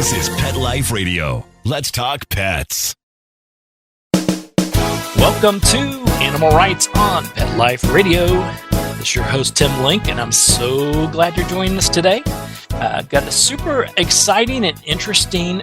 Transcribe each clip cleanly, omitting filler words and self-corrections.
This is Pet Life Radio. Let's talk pets. Welcome to Animal Rights on Pet Life Radio. This is your host, Tim Link, and I'm so glad you're joining us today. I've got a super exciting and interesting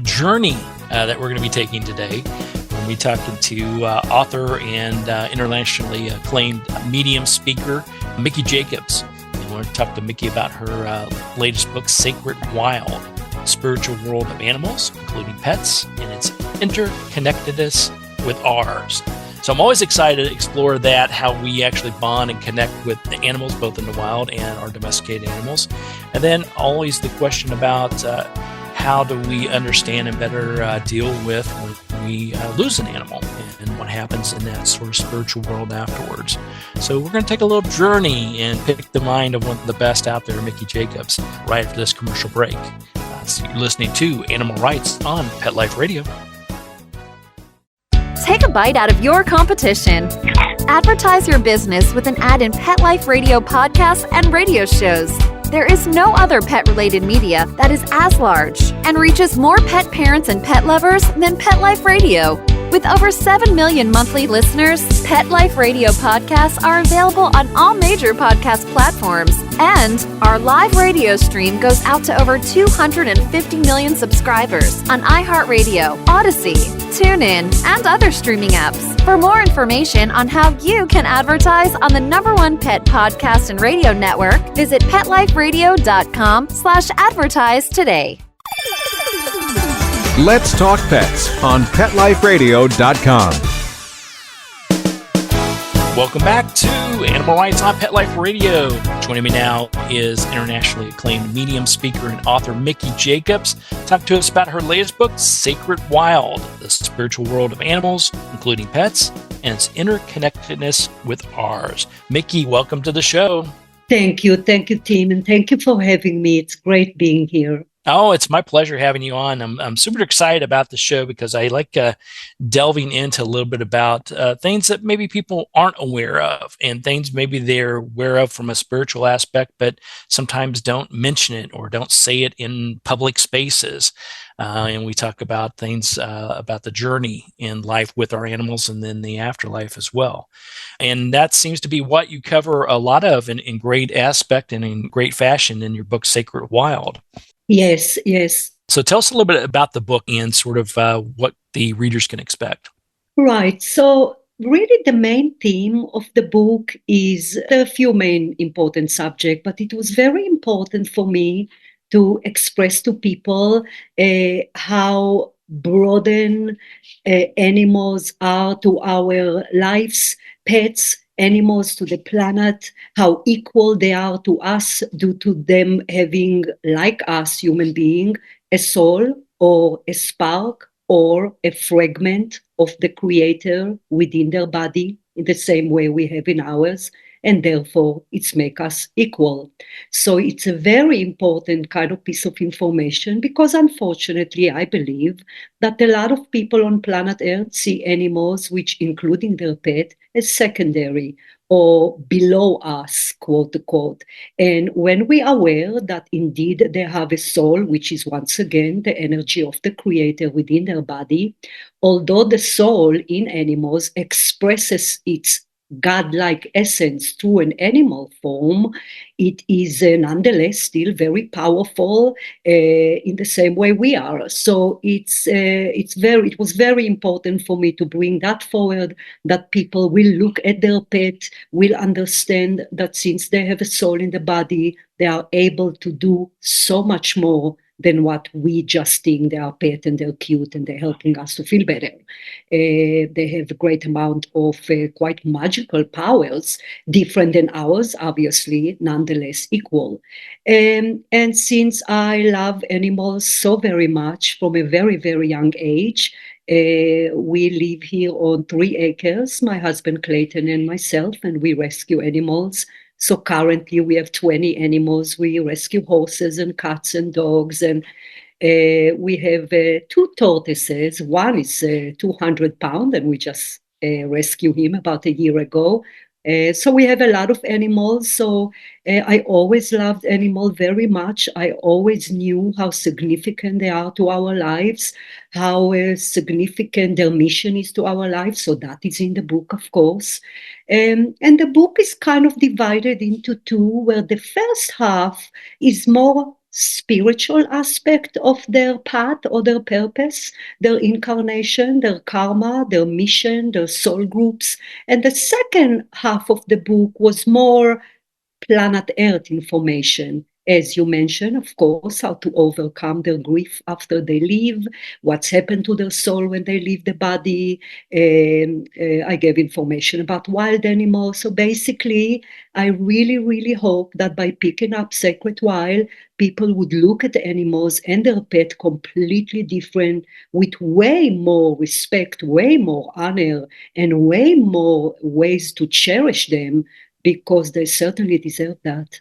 journey that we're going to be taking today. We'll be talking to author and internationally acclaimed medium speaker, Miki Jacobs. And we're going to talk to Miki about her latest book, Sacred Wild, Spiritual World of Animals, including pets, and its interconnectedness with ours. So I'm always excited to explore that, how we actually bond and connect with the animals, both in the wild and our domesticated animals. And then always the question about how do we understand and better deal with when we lose an animal and what happens in that sort of spiritual world afterwards. So we're going to take a little journey and pick the mind of one of the best out there, Miki Jacobs, right after this commercial break. So you're listening to Animal Rights on Pet Life Radio. Take a bite out of your competition. Advertise your business with an ad in Pet Life Radio podcasts and radio shows. There is no other pet-related media that is as large and reaches more pet parents and pet lovers than Pet Life Radio. With over 7 million monthly listeners, Pet Life Radio podcasts are available on all major podcast platforms, and our live radio stream goes out to over 250 million subscribers on iHeartRadio, Odyssey, TuneIn, and other streaming apps. For more information on how you can advertise on the #1 pet podcast and radio network, visit PetLifeRadio.com/advertise today. Let's Talk Pets on PetLifeRadio.com. Welcome back to Animal Rights on Pet Life Radio. Joining me now is internationally acclaimed medium speaker and author Miki Jacobs. Talk to us about her latest book, Sacred Wild, the spiritual world of animals, including pets, and its interconnectedness with ours. Miki, welcome to the show. Thank you, Tim, and thank you for having me. It's great being here. Oh, it's my pleasure having you on. I'm super excited about the show because I like delving into a little bit about things that maybe people aren't aware of and things maybe they're aware of from a spiritual aspect, but sometimes don't mention it or don't say it in public spaces. And we talk about things about the journey in life with our animals and then the afterlife as well. And that seems to be what you cover a lot of in great aspect and in great fashion in your book, Sacred Wild. Yes. So tell us a little bit about the book and sort of what the readers can expect. Right. So really the main theme of the book is a few main important subjects, but it was very important for me to express to people how broadened animals are to our lives, pets, animals to the planet, how equal they are to us due to them having, like us, human being, a soul or a spark or a fragment of the Creator within their body in the same way we have in ours, and therefore it's make us equal. So it's a very important kind of piece of information because unfortunately I believe that a lot of people on planet Earth see animals, which including their pet, as secondary or below us, quote unquote. And when we are aware that indeed they have a soul, which is once again the energy of the Creator within their body, although the soul in animals expresses its godlike essence through an animal form, it is nonetheless still very powerful in the same way we are. So it was very important for me to bring that forward, that people will look at their pet, will understand that since they have a soul in the body, they are able to do so much more than what we just think they are pet and they're cute and they're helping us to feel better. They have a great amount of quite magical powers, different than ours, obviously, nonetheless equal. And since I love animals so very much from a very, very young age, we live here on 3 acres, my husband Clayton and myself, and we rescue animals. So currently we have 20 animals. We rescue horses and cats and dogs. And we have 2 tortoises. One is 200 pounds, and we just rescued him about a year ago. So we have a lot of animals. So I always loved animals very much. I always knew how significant they are to our lives, how significant their mission is to our lives. So that is in the book, of course. And the book is kind of divided into two, where the first half is more spiritual aspect of their path or their purpose, their incarnation, their karma, their mission, their soul groups. And the second half of the book was more planet Earth information. As you mentioned, of course, how to overcome their grief after they leave, what's happened to their soul when they leave the body. I gave information about wild animals. So basically, I really, really hope that by picking up Sacred Wild, people would look at the animals and their pet completely different, with way more respect, way more honor, and way more ways to cherish them, because they certainly deserve that.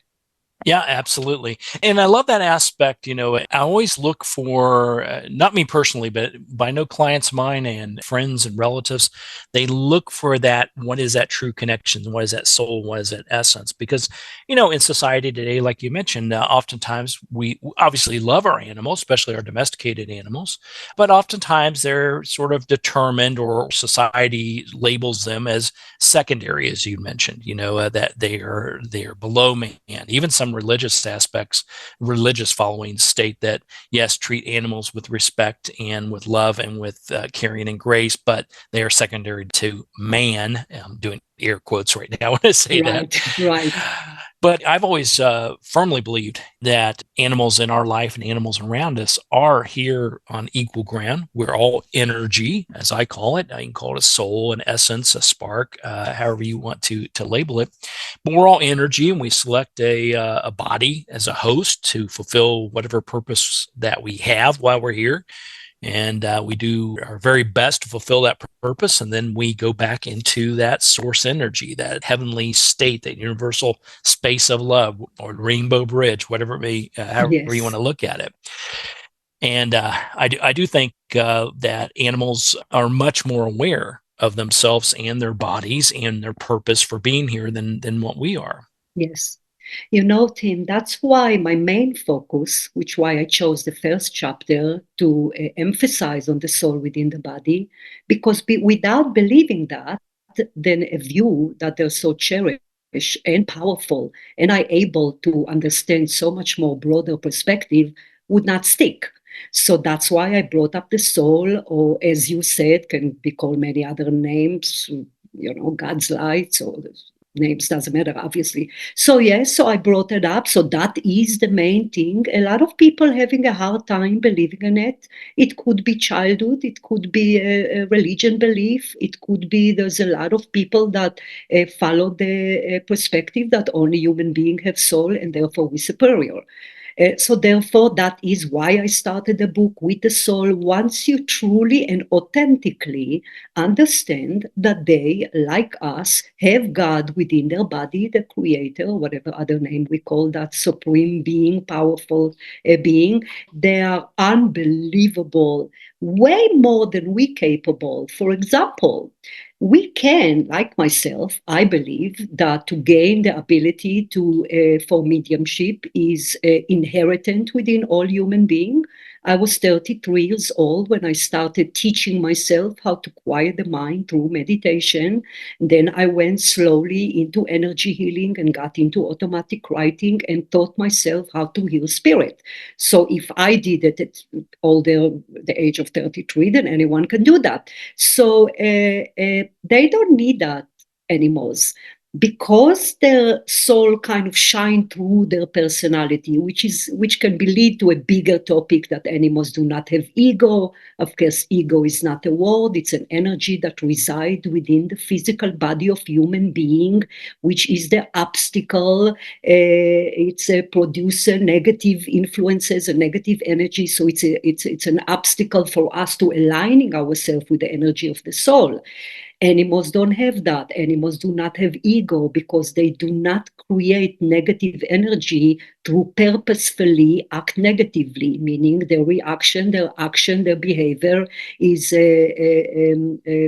Yeah, absolutely. And I love that aspect. I always look for, not me personally, but I know clients of mine and friends and relatives, they look for that. What is that true connection? What is that soul? What is that essence? Because, in society today, like you mentioned, oftentimes we obviously love our animals, especially our domesticated animals, but oftentimes they're sort of determined, or society labels them as secondary, as you mentioned, that they are below man. Even some religious followings state that, yes, treat animals with respect and with love and with caring and grace, but they are secondary to man. I'm doing air quotes right now when I say that. Right. But I've always firmly believed that animals in our life and animals around us are here on equal ground. We're all energy, as I call it. I can call it a soul, an essence, a spark, however you want to label it. But we're all energy, and we select a body as a host to fulfill whatever purpose that we have while we're here. And we do our very best to fulfill that purpose. And then we go back into that source energy, that heavenly state, that universal space of love, or rainbow bridge, whatever it may, however you want to look at it. And I do think that animals are much more aware of themselves and their bodies and their purpose for being here than what we are. Yes. Tim, that's why my main focus, which why I chose the first chapter to emphasize on the soul within the body, because without believing that, then a view that they're so cherished and powerful, and I able to understand so much more broader perspective, would not stick. So that's why I brought up the soul, or as you said, can be called many other names, God's light, or names doesn't matter, obviously. So yes, so I brought it up. So that is the main thing. A lot of people having a hard time believing in it. It could be childhood, it could be a religion belief, it could be there's a lot of people that follow the perspective that only human beings have soul and therefore we're superior. So therefore, that is why I started the book with the soul. Once you truly and authentically understand that they, like us, have God within their body, the creator, whatever other name we call that, supreme being, powerful being, they are unbelievable, way more than we capable. For example, we can, like myself, I believe that to gain the ability for mediumship is inherent within all human beings. I was 33 years old when I started teaching myself how to quiet the mind through meditation. Then I went slowly into energy healing and got into automatic writing and taught myself how to heal spirit. So if I did it at the age of 33, then anyone can do that. So they don't need that animals, because their soul kind of shine through their personality, which can be lead to a bigger topic that animals do not have ego. Of course, ego is not a word; it's an energy that resides within the physical body of human being, which is the obstacle. It's a producer negative influences and negative energy. So it's an obstacle for us to aligning ourselves with the energy of the soul. Animals don't have that. Animals do not have ego because they do not create negative energy to purposefully act negatively, meaning their reaction, their action, their behavior is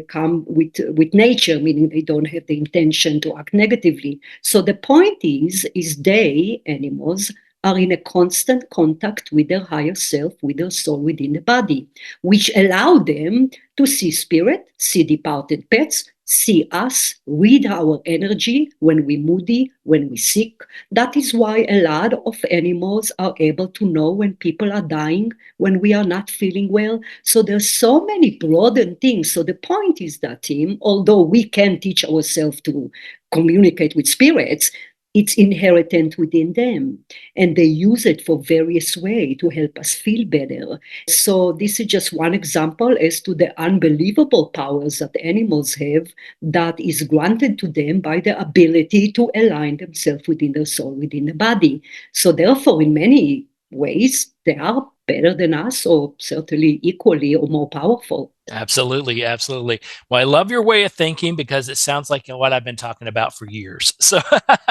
come with nature, meaning they don't have the intention to act negatively. So the point is they, animals, are in a constant contact with their higher self, with their soul within the body, which allow them to see spirit, see departed pets, see us, read our energy when we're moody, when we're sick. That is why a lot of animals are able to know when people are dying, when we are not feeling well. So there's so many broadened things. So the point is that, Tim, although we can teach ourselves to communicate with spirits, it's inherent within them, and they use it for various ways to help us feel better. So this is just one example as to the unbelievable powers that animals have that is granted to them by the ability to align themselves within their soul, within the body. So therefore, in many ways, they are better than us, or certainly equally or more powerful. Absolutely, absolutely. Well, I love your way of thinking because it sounds like what I've been talking about for years. So,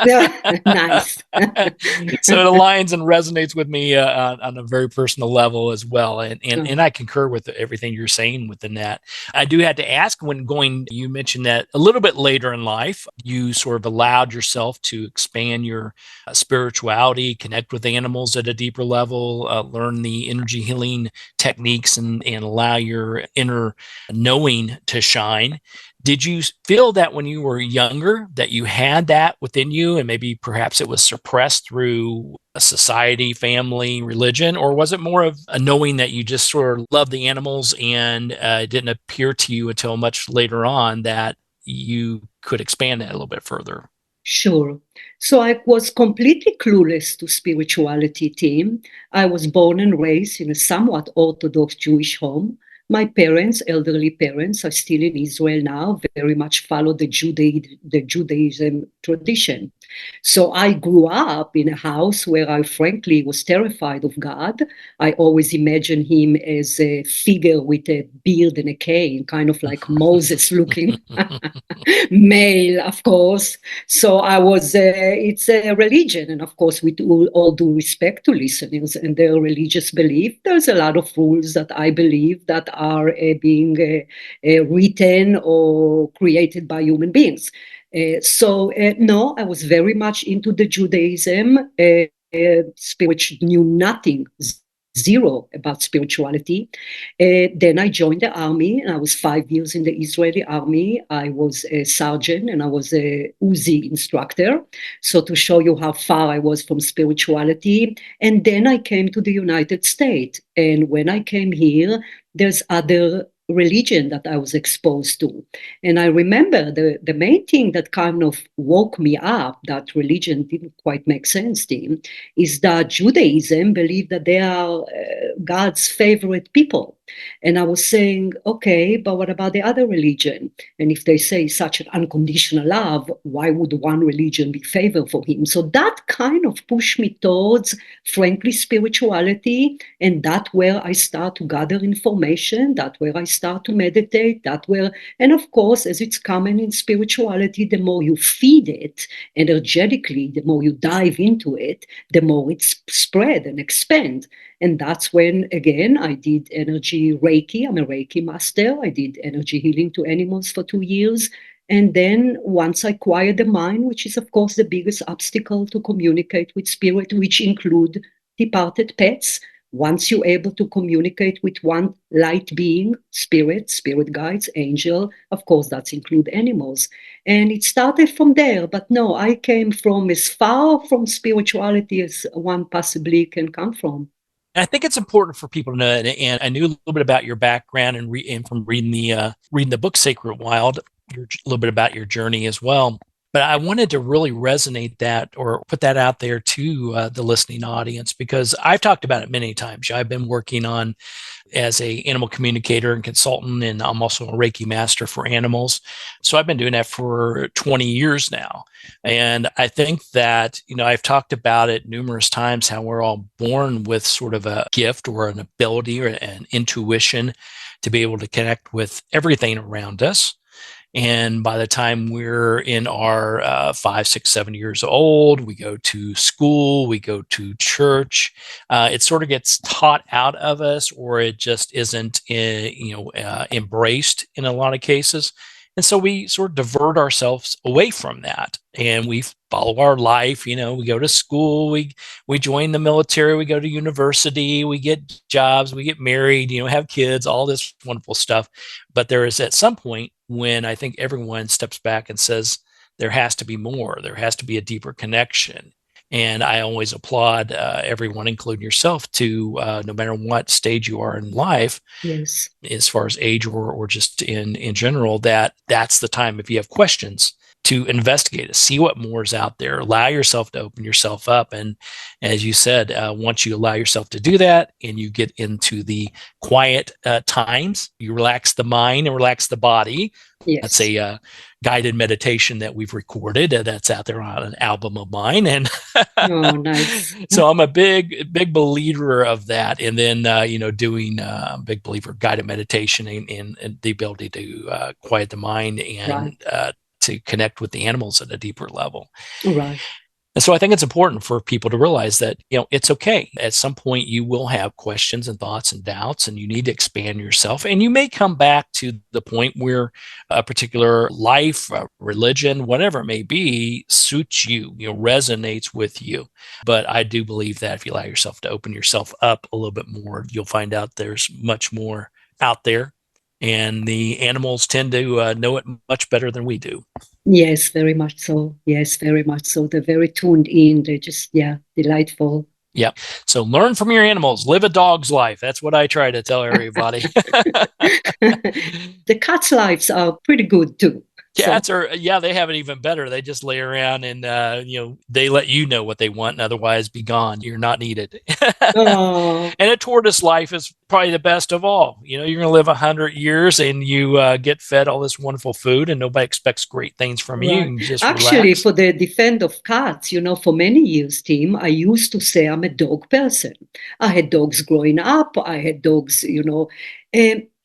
Yeah, nice. so it aligns and resonates with me on a very personal level as well. And I concur with everything you're saying within that. I do have to ask, when going, you mentioned that a little bit later in life, you sort of allowed yourself to expand your spirituality, connect with animals at a deeper level, learn the energy healing techniques, and allow your inner knowing to shine. Did you feel that when you were younger that you had that within you, and maybe perhaps it was suppressed through a society, family, religion, or was it more of a knowing that you just sort of loved the animals, and it didn't appear to you until much later on that you could expand that a little bit further? Sure. So I was completely clueless to spirituality, Tim. I was born and raised in a somewhat Orthodox Jewish home. My parents, elderly parents, are still in Israel now, very much follow the Judaism tradition. So I grew up in a house where I frankly was terrified of God. I always imagined him as a figure with a beard and a cane, kind of like Moses looking male, of course. So it's a religion. And of course, with all due respect to listeners and their religious belief, there's a lot of rules that I believe that are being written or created by human beings. No, I was very much into the Judaism. Spiritual, knew nothing, zero about spirituality. Then I joined the army, and I was 5 years in the Israeli army. I was a sergeant, and I was a Uzi instructor. So to show you how far I was from spirituality. And then I came to the United States. And when I came here, there's other religion that I was exposed to. And I remember the main thing that kind of woke me up, that religion didn't quite make sense to him, is that Judaism believed that they are God's favorite people. And I was saying, okay, but what about the other religion? And if they say such an unconditional love, why would one religion be favor for him? So that kind of pushed me towards, frankly, spirituality. And that's where I start to gather information. That's where I start to meditate. And of course, as it's common in spirituality, the more you feed it energetically, the more you dive into it, the more it's spread and expand. And that's when, again, I did energy Reiki. I'm a Reiki master. I did energy healing to animals for 2 years. And then once I quiet the mind, which is, of course, the biggest obstacle to communicate with spirit, which include departed pets, once you're able to communicate with one light being, spirit guides, angel, of course, that include animals. And it started from there. But no, I came from as far from spirituality as one possibly can come from. And I think it's important for people to know, and I knew a little bit about your background and from reading the book Sacred Wild, a little bit about your journey as well. But I wanted to really resonate that, or put that out there to the listening audience, because I've talked about it many times. I've been working on as a animal communicator and consultant, and I'm also a Reiki master for animals. So I've been doing that for 20 years now. And I think that, I've talked about it numerous times, how we're all born with sort of a gift or an ability or an intuition to be able to connect with everything around us. And by the time we're in our 5, 6, 7 years old, we go to school, we go to church. It sort of gets taught out of us, or it just isn't, embraced in a lot of cases. And so we sort of divert ourselves away from that, and we follow our life. We go to school, we join the military, we go to university, we get jobs, we get married, have kids, all this wonderful stuff. But there is at some point when I think everyone steps back and says, there has to be more, there has to be a deeper connection. And I always applaud everyone, including yourself, to no matter what stage you are in life, Yes. as far as age or just in general, that's the time, if you have questions, to investigate it, see what more is out there, allow yourself to open yourself up. And as you said, once you allow yourself to do that and you get into the quiet times, you relax the mind and relax the body. Yes. That's a guided meditation that we've recorded that's out there on an album of mine. And oh, nice. So I'm a big believer of that. And then, doing big believer guided meditation and the ability to quiet the mind and to connect with the animals at a deeper level. Right. And so I think it's important for people to realize that, it's okay. At some point you will have questions and thoughts and doubts, and you need to expand yourself. And you may come back to the point where a particular life, religion, whatever it may be, suits you, resonates with you. But I do believe that if you allow yourself to open yourself up a little bit more, you'll find out there's much more out there. And the animals tend to know it much better than we do. Yes, very much so. Yes, very much so. They're very tuned in. They're just, delightful. Yeah. So learn from your animals. Live a dog's life. That's what I try to tell everybody. The cats' lives are pretty good too. Cats they have it even better. They just lay around and, they let you know what they want and otherwise be gone. You're not needed. And a tortoise life is probably the best of all. You're going to live 100 years and you get fed all this wonderful food and nobody expects great things from you. You just actually, relax. For the defense of cats, for many years, Tim, I used to say I'm a dog person. I had dogs growing up. I had dogs,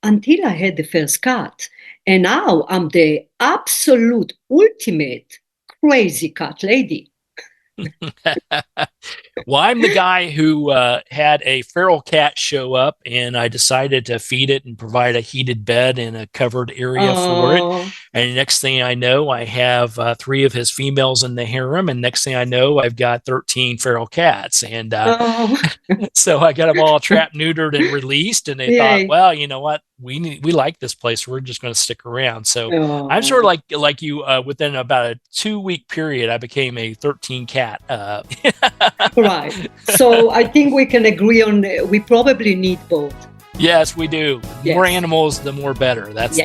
until I had the first cat. And now I'm the absolute ultimate crazy cat lady. Well, I'm the guy who had a feral cat show up, and I decided to feed it and provide a heated bed and a covered area for it. And next thing I know, I have 3 of his females in the harem. And next thing I know, I've got 13 feral cats. And so I got them all trapped, neutered, and released. And they thought, well, you know what? We like this place. We're just going to stick around. So I'm sort of like you. Within about a 2-week period, I became a 13 cat. Right. So I think we can agree on we probably need both. Yes, we do. The more animals, the more better. That's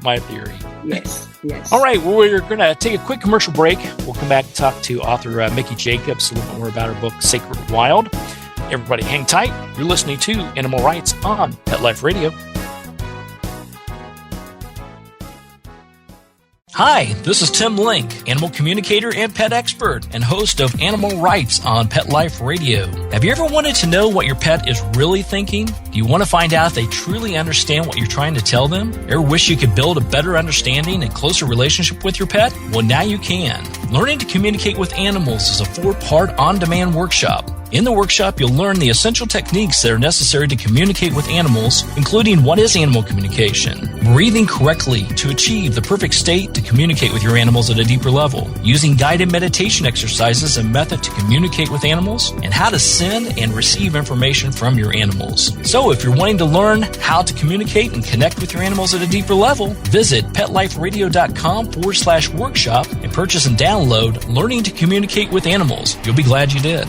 my theory. Yes. All right. Well, we're going to take a quick commercial break. We'll come back and talk to author Miki Jacobs a little bit more about her book, Sacred Wild. Everybody hang tight. You're listening to Animal Rights on Pet Life Radio. Hi, this is Tim Link, animal communicator and pet expert and host of Animal Rights on Pet Life Radio. Have you ever wanted to know what your pet is really thinking? Do you want to find out if they truly understand what you're trying to tell them? Ever wish you could build a better understanding and closer relationship with your pet? Well, now you can. Learning to Communicate with Animals is a 4-part on-demand workshop. In the workshop, you'll learn the essential techniques that are necessary to communicate with animals, including what is animal communication, breathing correctly to achieve the perfect state to communicate with your animals at a deeper level, using guided meditation exercises and method to communicate with animals, and how to send and receive information from your animals. So if you're wanting to learn how to communicate and connect with your animals at a deeper level, visit petliferadio.com/workshop and purchase and download Learning to Communicate with Animals. You'll be glad you did.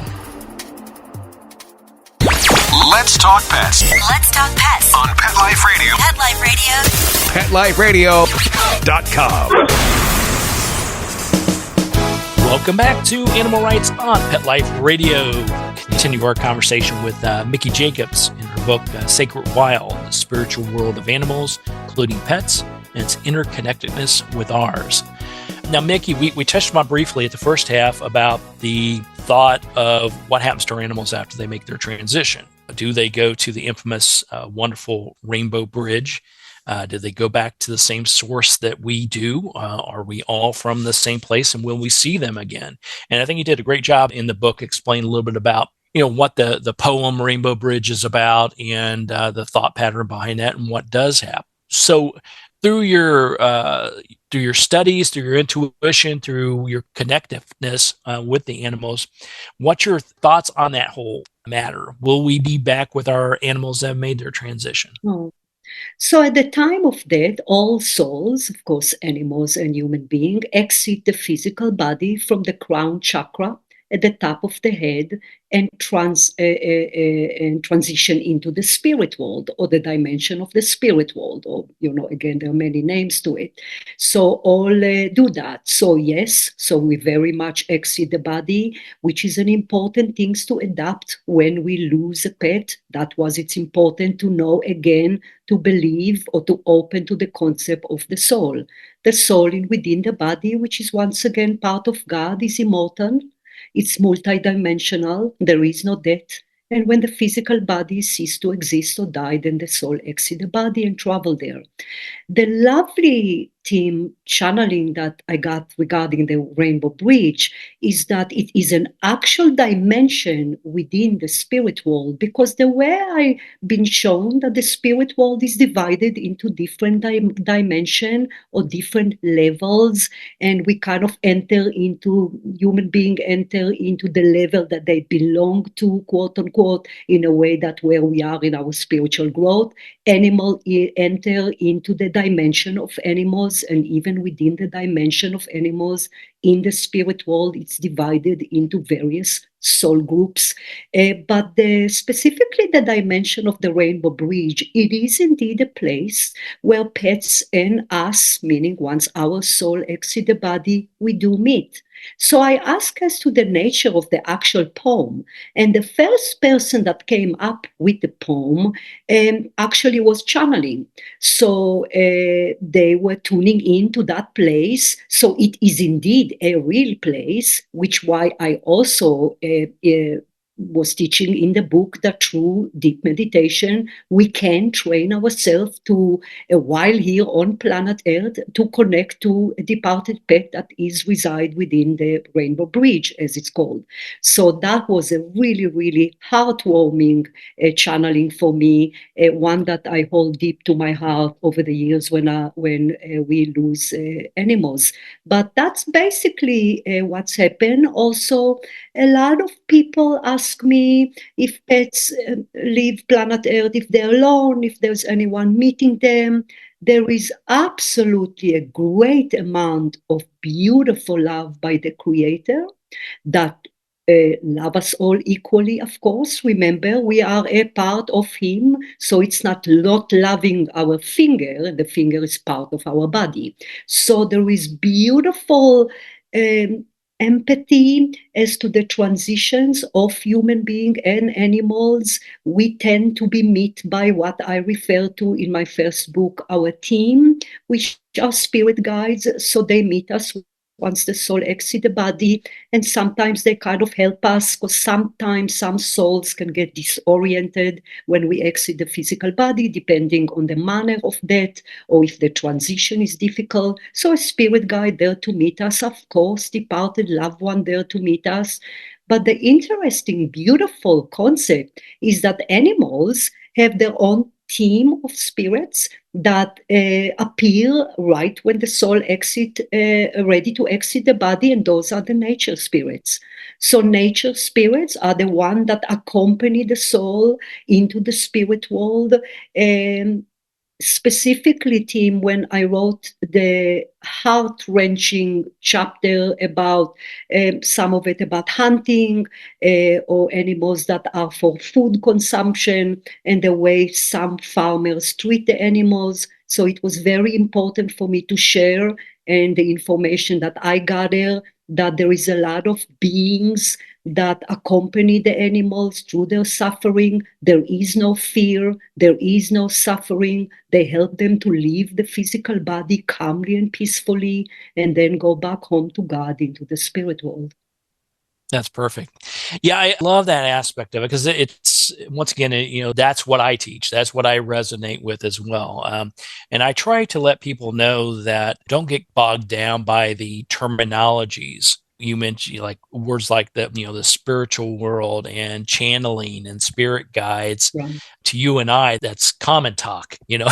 Let's talk pets. Let's talk pets On Pet Life Radio. Pet Life Radio. PetLifeRadio.com. Welcome back to Animal Rights on Pet Life Radio. Continue our conversation with Miki Jacobs in her book, Sacred Wild, The Spiritual World of Animals, including pets, and its interconnectedness with ours. Now, Miki, we touched on briefly at the first half about the thought of what happens to our animals after they make their transition. Do they go to the infamous, wonderful Rainbow Bridge? Do they go back to the same source that we do? Are we all from the same place, and will we see them again? And I think you did a great job in the book explaining a little bit about what the poem Rainbow Bridge is about, and the thought pattern behind that, and what does happen. So through your studies, through your intuition, through your connectiveness with the animals, what's your thoughts on that whole matter? Will we be back with our animals that have made their transition? Oh. So at the time of death, all souls, of course, animals and human beings, exit the physical body from the crown chakra at the top of the head and transition into the spirit world, or the dimension of the spirit world. Or, again, there are many names to it. So all do that. So yes, so we very much exit the body, which is an important thing to adapt when we lose a pet. That was, it's important to know again, to believe or to open to the concept of the soul. The soul within the body, which is once again part of God, is immortal. It's multidimensional. There is no death. And when the physical body ceases to exist or die, then the soul exits the body and travel there. The lovely theme channeling that I got regarding the Rainbow Bridge is that it is an actual dimension within the spirit world, because the way I've been shown that the spirit world is divided into different dimension or different levels, and we kind of human being enter into the level that they belong to, quote unquote, in a way that where we are in our spiritual growth. Animal enter into the dimension of animals, and even within the dimension of animals in the spirit world, it's divided into various soul groups. But specifically the dimension of the Rainbow Bridge, it is indeed a place where pets and us, meaning once our soul exits the body, we do meet. So I asked as to the nature of the actual poem, and the first person that came up with the poem actually was channeling. So they were tuning into that place. So it is indeed a real place, which why I also was teaching in the book that through deep meditation, we can train ourselves to, while here on planet Earth, to connect to a departed pet that is reside within the Rainbow Bridge, as it's called. So that was a really, really heartwarming channeling for me, one that I hold deep to my heart over the years when we lose animals. But that's basically what's happened. Also, a lot of people ask me if pets leave planet Earth, if they're alone, if there's anyone meeting them. There is absolutely a great amount of beautiful love by the Creator that love us all equally, of course. Remember, we are a part of Him, so it's not loving our finger. The finger is part of our body. So there is beautiful empathy as to the transitions of human beings and animals. We tend to be met by what I refer to in my first book, our team, which are spirit guides. So they meet us once the soul exits the body, and sometimes they kind of help us, because sometimes some souls can get disoriented when we exit the physical body, depending on the manner of death or if the transition is difficult. So a spirit guide there to meet us, of course, departed loved one there to meet us. But the interesting, beautiful concept is that animals have their own team of spirits that appear right when the soul ready to exit the body, and those are the nature spirits. So nature spirits are the one that accompany the soul into the spirit world. And specifically, Tim, when I wrote the heart-wrenching chapter about some of it about hunting or animals that are for food consumption, and the way some farmers treat the animals. So it was very important for me to share, and the information that I gather, that there is a lot of beings that accompany the animals through their suffering. There is no fear, there is no suffering. They help them to leave the physical body calmly and peacefully, and then go back home to God into the spirit world. That's perfect. Yeah, I love that aspect of it because it's once again, that's what I teach. That's what I resonate with as well. And I try to let people know that don't get bogged down by the terminologies. You mentioned like words like the spiritual world and channeling and spirit guides. Right. To you and I, that's common talk. We're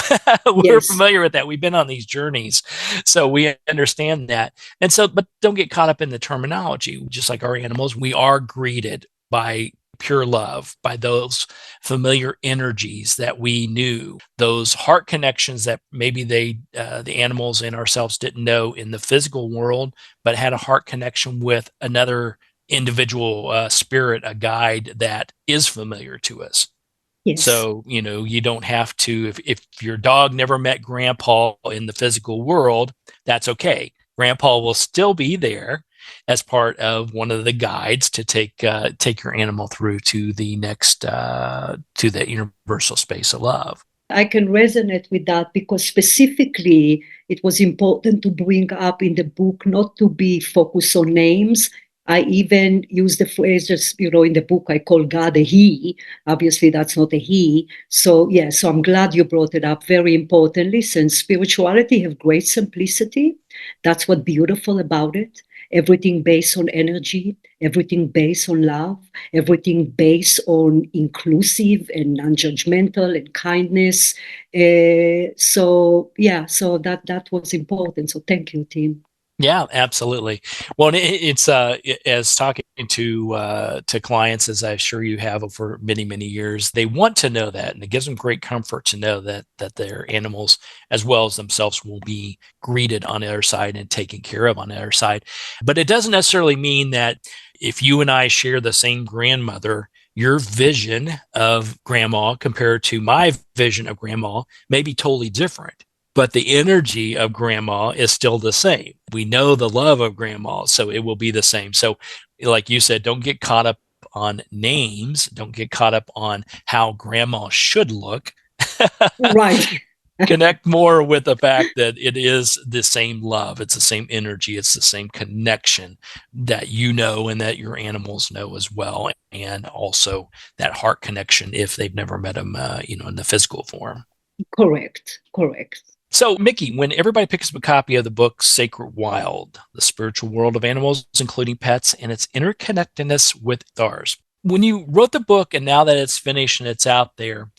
Yes. familiar with that. We've been on these journeys, so we understand that. And so, but don't get caught up in the terminology. Just like our animals, we are greeted by pure love, by those familiar energies that we knew, those heart connections that maybe the animals and ourselves didn't know in the physical world, but had a heart connection with another individual spirit, a guide that is familiar to us. Yes. So, you don't have to, if your dog never met grandpa in the physical world, that's okay. Grandpa will still be there as part of one of the guides to take your animal through to the next to the universal space of love. I can resonate with that because specifically it was important to bring up in the book not to be focused on names. I even use the phrases, in the book I call God a he. Obviously, that's not a he. So, yeah, so I'm glad you brought it up. Very importantly, since spirituality have great simplicity, that's what's beautiful about it. Everything based on energy, everything based on love, everything based on inclusive and non-judgmental and kindness. So that was important. So thank you, Tim. Yeah, absolutely. Well, it's as talking to clients as I'm sure you have over many many years, they want to know that, and it gives them great comfort to know that their animals as well as themselves will be greeted on the other side and taken care of on the other side. But it doesn't necessarily mean that if you and I share the same grandmother, your vision of grandma compared to my vision of grandma may be totally different, but the energy of grandma is still the same. We know the love of grandma, so it will be the same. So, like you said, don't get caught up on names, don't get caught up on how grandma should look. Right. Connect more with the fact that it is the same love, it's the same energy, it's the same connection that and that your animals know as well, and also that heart connection if they've never met them, in the physical form. Correct. Correct. So, Miki, when everybody picks up a copy of the book Sacred Wild, The Spiritual World of Animals, including pets, and its interconnectedness with ours, when you wrote the book and now that it's finished and it's out there,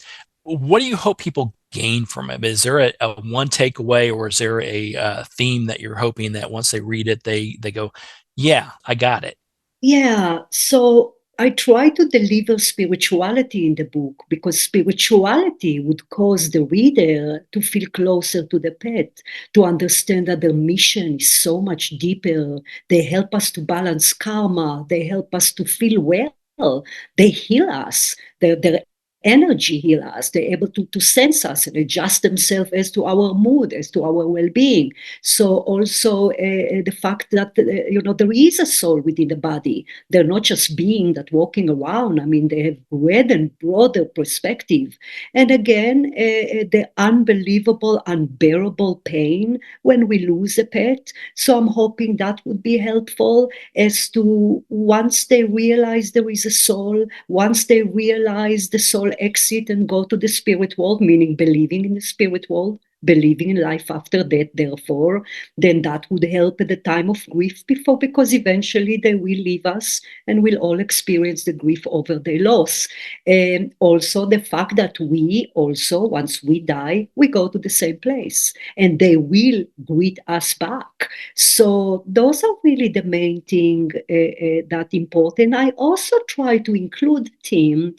what do you hope people gain from it? Is there a one takeaway, or is there a theme that you're hoping that once they read it, they go, yeah, I got it? Yeah, so I try to deliver spirituality in the book because spirituality would cause the reader to feel closer to the pet, to understand that their mission is so much deeper. They help us to balance karma, they help us to feel well, they heal us. Their energy heal us. They're able to sense us and adjust themselves as to our mood, as to our well-being. So also the fact that there is a soul within the body. They're not just being that walking around. I mean, they have great and broader perspective. And again, the unbelievable, unbearable pain when we lose a pet. So I'm hoping that would be helpful as to once they realize there is a soul, once they realize the soul exit and go to the spirit world, meaning believing in the spirit world, believing in life after death, therefore, then that would help at the time of grief before, because eventually they will leave us and we'll all experience the grief over their loss. And also the fact that we also, once we die, we go to the same place and they will greet us back. So those are really the main thing that important. I also try to include Tim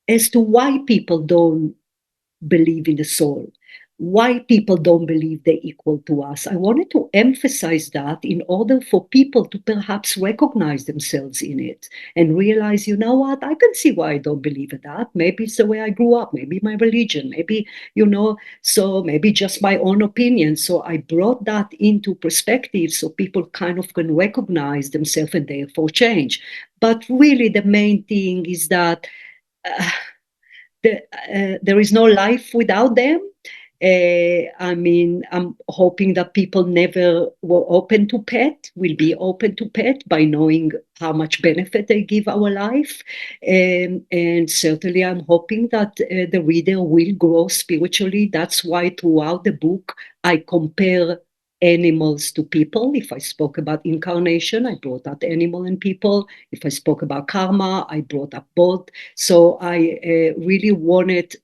as to why people don't believe in the soul, why people don't believe they're equal to us. I wanted to emphasize that in order for people to perhaps recognize themselves in it and realize, you know what, I can see why I don't believe in that. Maybe it's the way I grew up, maybe my religion, maybe, so maybe just my own opinion. So I brought that into perspective so people kind of can recognize themselves and therefore change. But really the main thing is that there is no life without them. I'm hoping that people never were open to pet, will be open to pet by knowing how much benefit they give our life. And certainly I'm hoping that the reader will grow spiritually. That's why throughout the book, I compare animals to people. If I spoke about incarnation, I brought out animal and people. If I spoke about karma, I brought up both. So I really wanted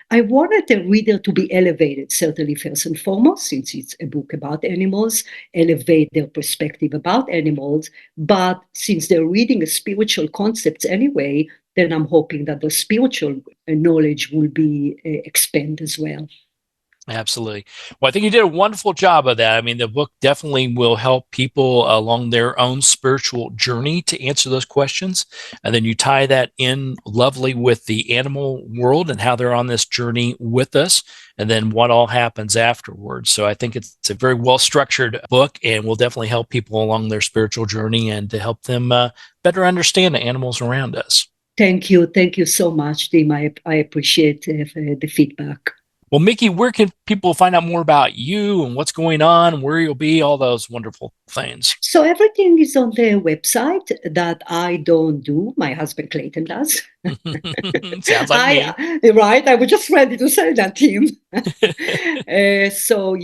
I wanted the reader to be elevated, certainly first and foremost, since it's a book about animals, elevate their perspective about animals. But since they're reading spiritual concepts anyway, then I'm hoping that the spiritual knowledge will be expanded as well. Absolutely. Well, I think you did a wonderful job of that. I mean, the book definitely will help people along their own spiritual journey to answer those questions. And then you tie that in lovely with the animal world and how they're on this journey with us, and then what all happens afterwards. So I think it's a very well-structured book and will definitely help people along their spiritual journey and to help them better understand the animals around us. Thank you. Thank you so much, Tim. I appreciate the feedback. Well, Miki, where can people find out more about you and what's going on, where you'll be, all those wonderful things? So everything is on the website that I don't do. My husband Clayton does. Sounds like me. Right? I was just ready to say that, Tim. So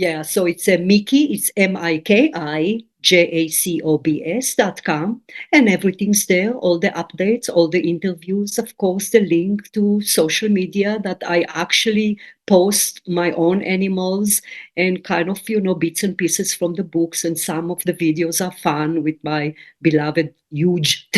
it's Miki. It's MIKIJACOBS.com, and everything's there. All the updates, all the interviews, of course, the link to social media that I actually post my own animals and kind of, bits and pieces from the books. And some of the videos are fun with my beloved huge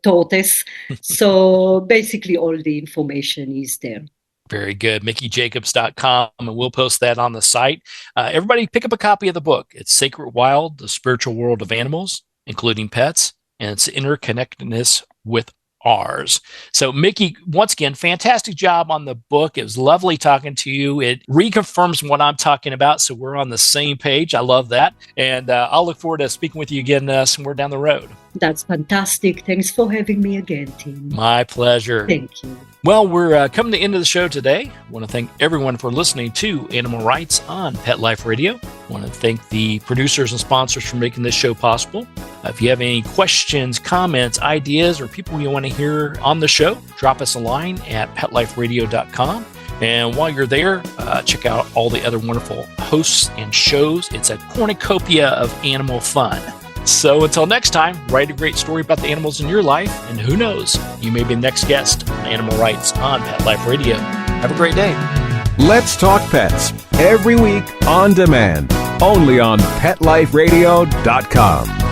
tortoise. So basically all the information is there. Very good. MikiJacobs.com, and we'll post that on the site. Everybody pick up a copy of the book. It's Sacred Wild, The Spiritual World of Animals, including pets, and it's interconnectedness with ours. So, Miki, once again, fantastic job on the book. It was lovely talking to you. It reconfirms what I'm talking about, so we're on the same page. I love that. And I'll look forward to speaking with you again somewhere down the road. That's fantastic. Thanks for having me again, Tim. My pleasure. Thank you. Well, we're coming to the end of the show today. I want to thank everyone for listening to Animal Rights on Pet Life Radio. I want to thank the producers and sponsors for making this show possible. If you have any questions, comments, ideas, or people you want to hear on the show, drop us a line at petliferadio.com. And while you're there, check out all the other wonderful hosts and shows. It's a cornucopia of animal fun. So until next time, write a great story about the animals in your life, and who knows, you may be the next guest on Animal Rights on Pet Life Radio. Have a great day. Let's Talk Pets, every week on demand, only on PetLifeRadio.com.